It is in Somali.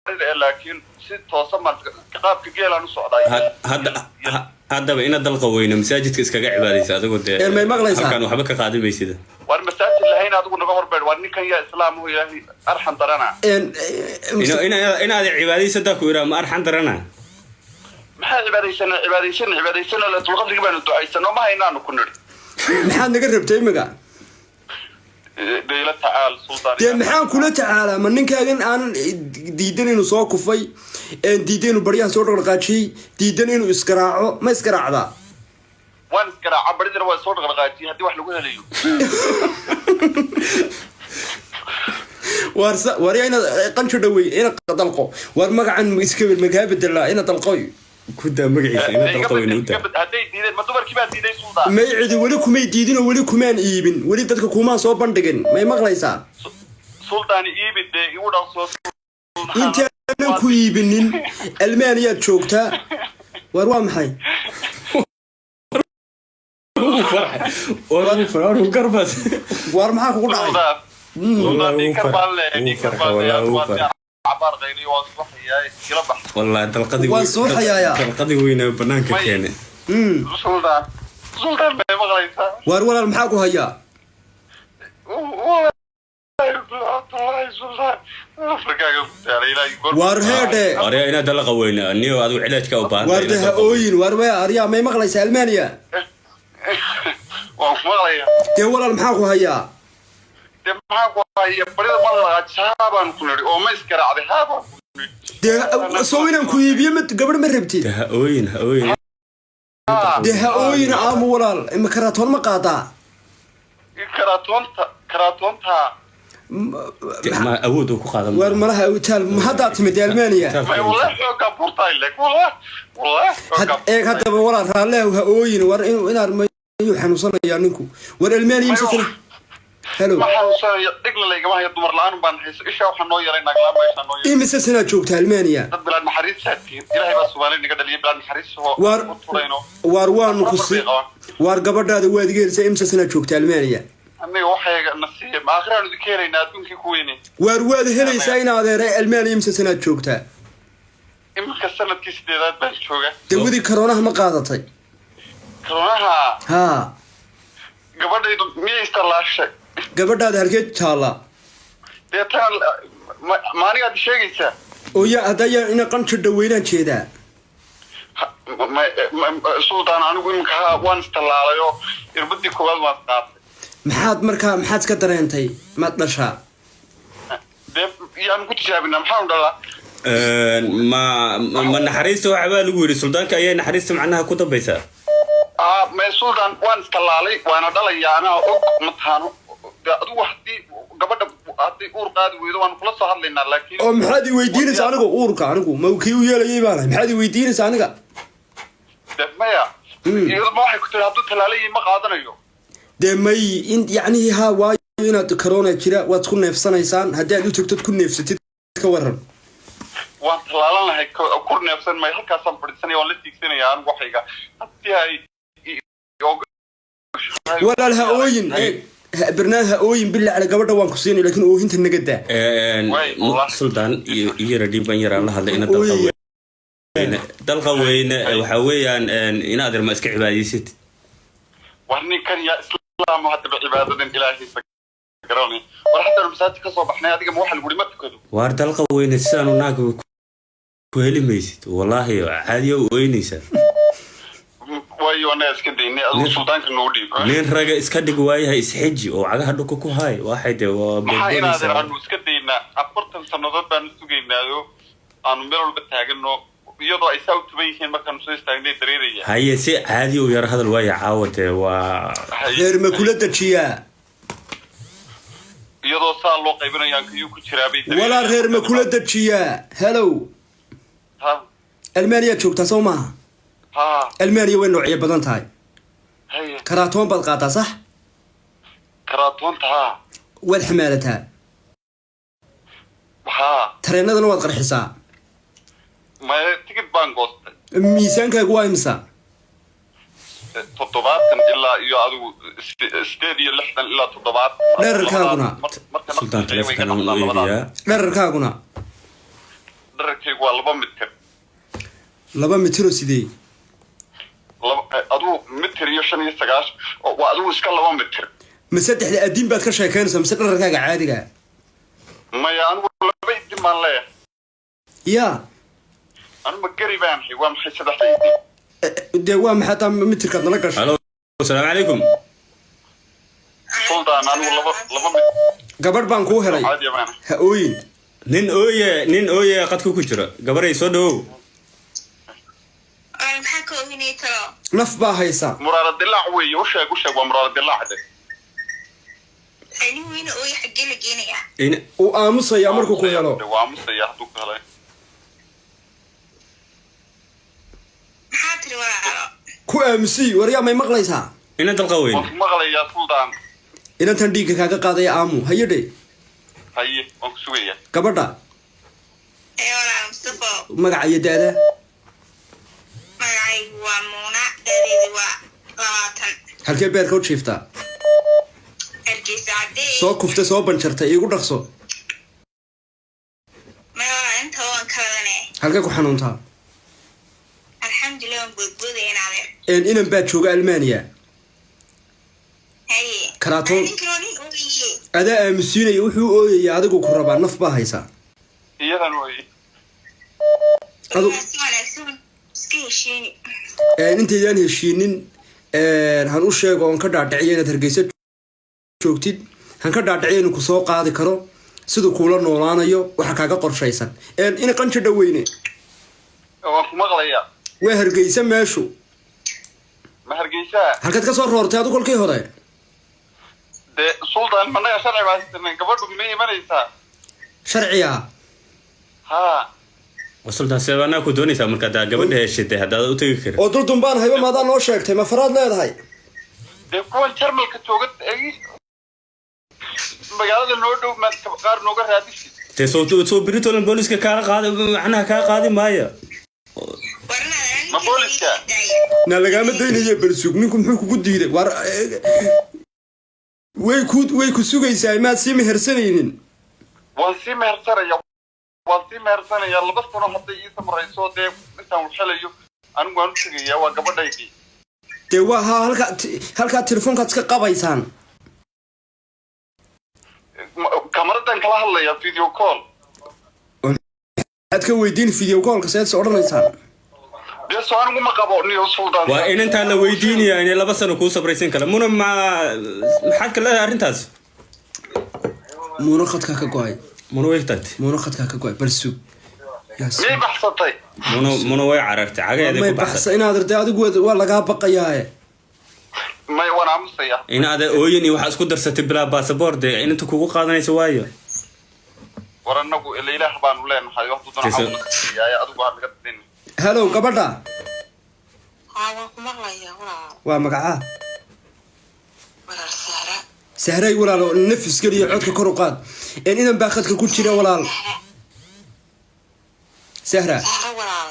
لكن ست توصل قاب كجيل أنا صعداي هذا بينا دلقة وين مساجد كإسكاج عبادي هذا قلت ما مغلى كانوا حبك قاعدين بيسيده والمساجد اللي هنا تقول نجار بير واني كان يا إسلام هو يعني أرحم ترانا إن هذا عبادي صدق ويرا ما أرحم ترانا ما عبادي سنة لا تلقى تجيبان الدعاء سنة ما هينا نكونر محن نقرب تيمك ديلا تعال سلطان دي محن كله تعالى من نكاجن أنا ديدن إنه ساق كفاي ديدن وبريان صور رقاتشي ديدن إنه إسكراعه ما إسكراع ذا وان إسكراع عبرت الرواية صور رقاتشي هدي واحد نقولها ليو ورينا قنشو دوي هنا طلقوا ورمق عن إسكبر مقابل الله هنا طلقوا كده مقعيس هنا طلقوا ينوتا هدي ديدن ما تبر كيف ديدن سلطان ما يعد ولكم يديدين ولكم أن إيبن ولدتك كوما صوبان دقن ما يمغليسا سلطان إيبن ده يودا صوت أنت أنا كويبنين ألمانيا تشوكتا وروام حي فرح ورا وقربت وارمحاك قرعي والله انت القضي وين بنانك كان سلطان ولا المحاكو هيا وارهده اريا انا دلقه وين انيو ادو علاجك او بان وارده اوين واروا اريا ما مقليس المانيا دي ولا المحاكو هيا دي سوينا كويبيه مت قبل ما ربتي ده اوين دي اوين ام ولا اما كراتون ما قاطع كراتونتا ما اودو ku qaadan war malaha u taal ma hada timid Almania والله xooga burtay lek والله hada wala raaleew ha ooyin war in armayo xanuunsanaya ninku war Almania imsasna hello waxaan dhigla leegama hayo dumar la'aan baan hayso isha waxaan noo yaray nagla meesha noo yaray imsasna joogta Almania dad bilad maxariis saatiin ilaahay baa Soomaaliya naga dhaliyay bilad maxariis war waan ku si war gabadhaada waad geelsa imsasna joogta Almania aniga waxay nasiib ma akhiraan u keenayna adduunkii ku weynay war waad helaysaa in adeeray Almania imsasna joogta imka sanadkii sideedaad baan jooga dawladii corona ma qaadatay corona ha gabadhaydu miyay istalaashay gabadhaada halkeed taala deetaan maaniga sheegaysa oo ya hadaya in qanci dhaweynaan jeedaa sultan anigu imka waan istalaalayo irbadi koowaad waan qaatay maxaad ka dareentay ma dhasha yaan ku tijaabinaa maxaan dhalaa ما نحريسه وعبال يقول السلطان كأي نحريسه معناها كتب بيسا ما السلطان وان استلالي وانا دلي انا متهانو ادو وحدي قبل هدي اور قاد ويدو وان كلا سو hadlayna laakiin oo maxaad weydiinaysa anigu uurka anigu ma uu kiyu yeelayay baan maxaad weydiinaysa aniga damaya iyo ma waxay ku tiri haduu talaalay ma qaadanayo damay in yaani ha waayo inaad corona jira waad ku neefsanaysaan haddii aad u tagtid ku neefsatid ka waran waan talaalanahay ku neefsan may halkaas aan fadhiisanay waan la tiigsanaya anigu waxayga hadii ay ولا لها أوين برناها أوين بالله على قبضة وانكسيني لكن أوين تنقدة سلطان يردي بنير الله هذا إن دلقوين وحويا إن هذا المسك عبادي ست وهني كان يا إسلام وحتى بعبادة إلهي فكروني وحتى المساجد كصوب إحنا هذيك موحل ولي ما تكذب وارد دلقوين السان وناك كوهلي ميست والله عادي وين يسار وايو أنا إسكنديني أظن سلطان كنودي لين رجع إسكندي واي إسحجي وعجها هدوكو هاي واحد محاين هذا أنو إسكندينا أفرت السنوات بنسوقينا ذو أنو ميرو بتاعنا يضع يساوي تبين ما كانوا يستعملون دريرية هاي سي عادي ويرى هذا الواي عاود غير ما كل تشيا يضع صار لو قيبنا يانكيو كشرابي ولا غير ما كل تشيا هلو ها ألمانيا تشوف تصومها المانيا وين نوعية بدن تاي هي كراتون بالقاطع صح كراتون تها والحمالة تها ترينا ذا نواد قرحسا ما تيجي بانغوست ميسان كاقواي مسا تطبات كان إلا يعدو استدي اللحظة إلا تطبات لا ركاغنا سلطان تلف كان ويديا لا ركاغنا dharkaygu waa 2 mitir 2 mitir oo sidee aduu mitir iyo 95 waa aduu iska 2 mitir ma saddexda adin baad ka sheekeynaysaa mise dharkaaga caadiga maya anigu 2 idin baan leeyahay ya anu ma gari baan hay waa maxay saddexda idin dee waa maxay taa mitirkaad nala gashay halo assalaamu calaykum suldaan anigu 2 mitir gabadh baan kuu helay caadi baan ha ooyin nin ooye qadka ku jira gabaray soo dhawow maxaa ka oginay talo naf baa haysa muraad dilaac weeye u sheeg waa muraad dilaac de ani weyna oo xagee la geenaya uu aamusaya markuu ku helo waa aamusaya hadduu ku helay maxaa tiri walaalo ku aamusi waryaa may maqlaysaa ina dalqa weyn waan maqlayaa suldaan inantan dhiigga kaaga qaadaya aamu hayadhe haye waan ku sugayaa gabadha walaalo Mustafa magaca iyo daada magacaygu waa Muuna dadeedi waa 20 halkee beerka u jiiftaa Hargeysa cadee soo kuftay soo banjartay iigu dhaqso walaalo inta waan kaladane halkee ku xanuuntaa alxamdulillah waan boodboodaynaade inan baa jooga Almaaniya haye Karaatoon. ninkan ooyee adaa aamusiinaya wuxuu ooyaya adigu ku rabaa naf baa haysaa iyadan weeye adu si wanaagsan iska heshiini intaydaan heshiinin han u sheego oon ka dhaadhiciyo inaad Hargeysa joogtid han ka dhaadhiciyo inuu ku soo qaadi karo siduu kuula noolaanayo waxa kaaga qorshaysan in qanjo dhaweyne waan ku maqlayaa waa Hargeysa meeshu ma Hargeysa halkaad ka soo roortay adigu kolkii hore de suldaan managa sharci baa sidan gabadhu ma imanaysaa sharciya ha wasultaan seebanaa ku doonaysaa marka daa gabadha heshatay haddaad u tagi karin oo dul dumbaan hayba maadaa noo sheegtay ma faraad leedahay de kuwan jarmalka jooga magaalada noo dhow ma qaar nooga raadisi dee soo Britoland booliska kaaga qaadi macnaha kaa qaadi maayo ma booliska na lagama daynayo bersug ninku muxuu kugu diiday war way ku sugaysaa maad sii mehersanaynin waan sii mehersanaya 2 sano hadday ii samarayso dee intaan waxelayo anigu waan u tegayaa waa gabadhaydii dee waa halkaa telefoonkaad iska qabaysaan kamaradan kala hadlaya video call aad ka weydiin video callka seed soo odhanaysaan dee soo anigu ma qabo niyo suldaan waa inantaan la weydiinaya inay 2 sano kuu sabraysan kale muna maxaad ka leedahay arrintaas muuna khadkaa ka go-ay muna way tagtay muuna khadkaa ka go-ay bersug miyay baxsatay muna way carartay cagaheeda may ku baxsa baxsay inaad arday adigu waa lagaa baqayaaye may waan aamusaya inaad ooyin iyo waxa isku darsatay bilaa baasaboor dee inta kugu qaadanaysa waayo war anagu ilaah baanu leenahay wax dudana xawlaya adigu ha naga tin hello gabadha waan ku maqlayaa walaalo waa magacaa walaal Sahra sahray walaalo nafis geliyo codka kor u qaad inan baa khadka ku jira walaal sahra walaal